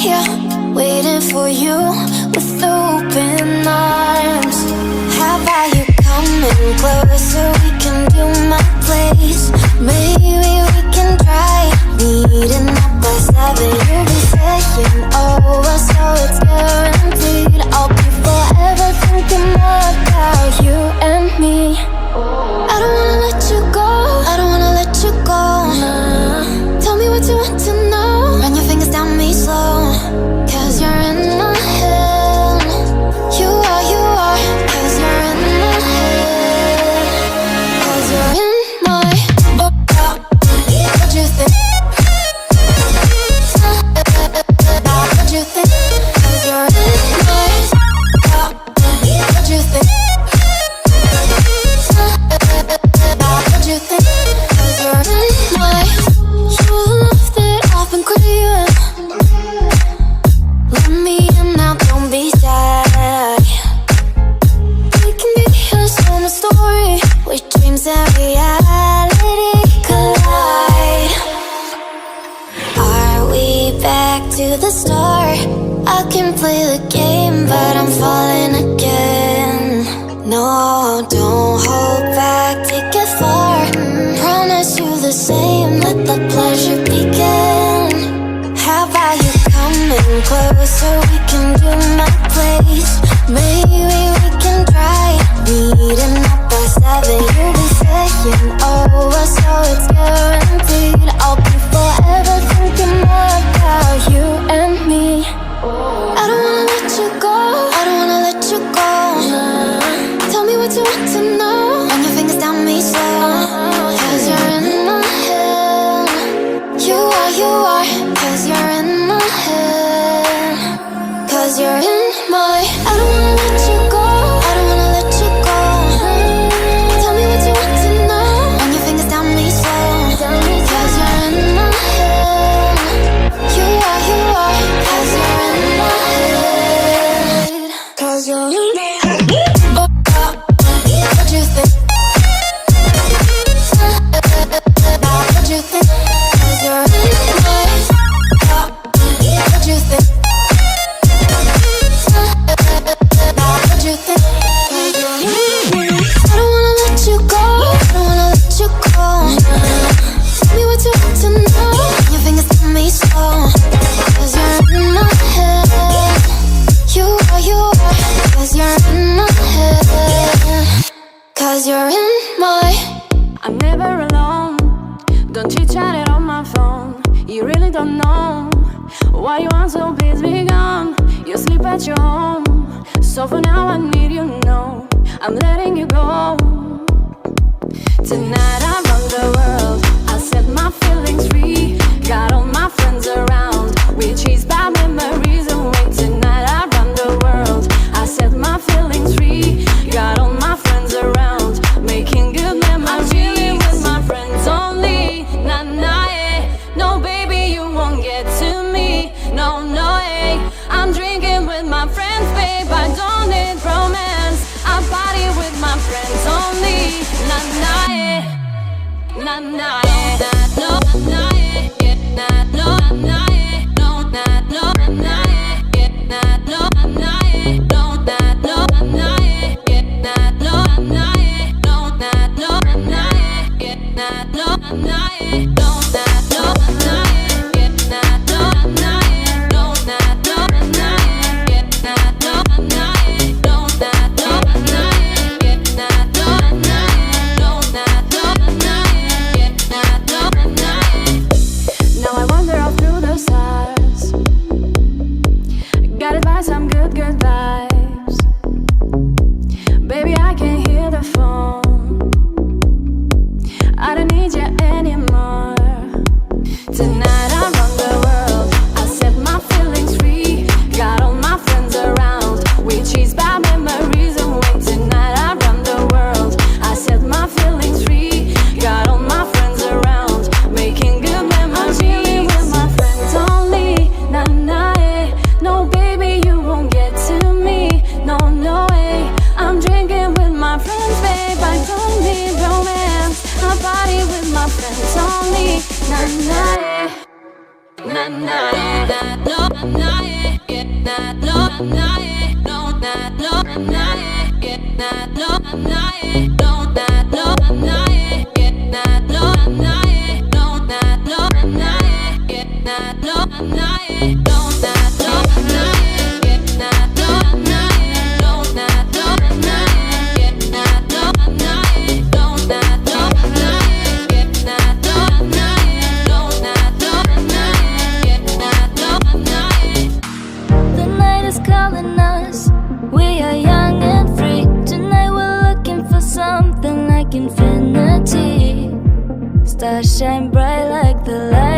here, waiting for you with open arms. How about you coming closer? We can do my place. Maybe we can try meeting up by 7. You'll be saying over, so it's guaranteed. I'll be forever thinking more about you and me. I don't wanna let you go, I don't wanna let you go. Tell me what you want to know. Run your fingers down me slow, cause you're in my head. You are, cause you're in my head. Cause you're in my what you think? What you think? Cause you're in my what you think? What you think? Cause you're in my you love that I've been craving. Let me in now, don't be shy. We can be a summer story where dreams and reality collide. Are we back to the start? I can play the game, but I'm falling again. No, don't hold back, take it far. Promise you the same, let the pleasure begin. How about you coming closer? We can do my place. Maybe we can try meeting up by 7. You'll be saying over, so it's guaranteed. I'll be forever thinking more about you and me. I don't wanna let you go, I don't wanna let you go. Tell me what you want to know. Run your fingers down me slow, cause you're in my head. You are, cause you're in my head. Cause you're in my I don't wanna let you go, I don't wanna let you go. Tell me what you want to know. Run your fingers down me slow, cause you're in my head. You are, cause you're in my head. Cause you're in my head. What you think? What you think? Cause you're in my what you think? What you think? Cause you're in my I don't wanna let you go, I don't wanna let you go. Tell me what you want to know. Your fingers tell me slow, cause you're in my head. You are, cause you're in my head. Cause you're in my I'm never alone. Don't chit chat it on my phone. You really don't know why you want so please be gone. You sleep at your home, so for now I need you to know I'm letting you go. Tonight I run the world, I set my feelings free. Got all my friends around, we chase bad memories away. Tonight I run the world, I set my feelings free. Got all my friends around, making good memories. I'm chilling with my friends only. Nah, nah, eh. No, baby, you won't get to me. No, no, eh. I'm drinking with my friends, babe. I don't need romance. I party with my friends only. Nah, nah, eh. Nah, nah, eh. No, nah, eh. Yeah, nah, no, nah, eh. No, nah, no, nah, eh. Yeah, nah, no, nah, eh. No, nah, no, nah, eh. Yeah, nah, no, nah, eh. No, nah, no, nah, eh. Yeah, nah, no, nah, eh. No, nah, no, nah, eh. Yeah, nah, no, nah, eh. No, nah, no, nah, eh. Yeah, nah, no, nah, eh. No, nah, no, nah, eh. Yeah, nah, no, nah, eh. No, nah, no, nah, eh. Yeah, nah, The night is calling us. We are young and free. Tonight we're looking for something like infinity. Stars shine bright like the light.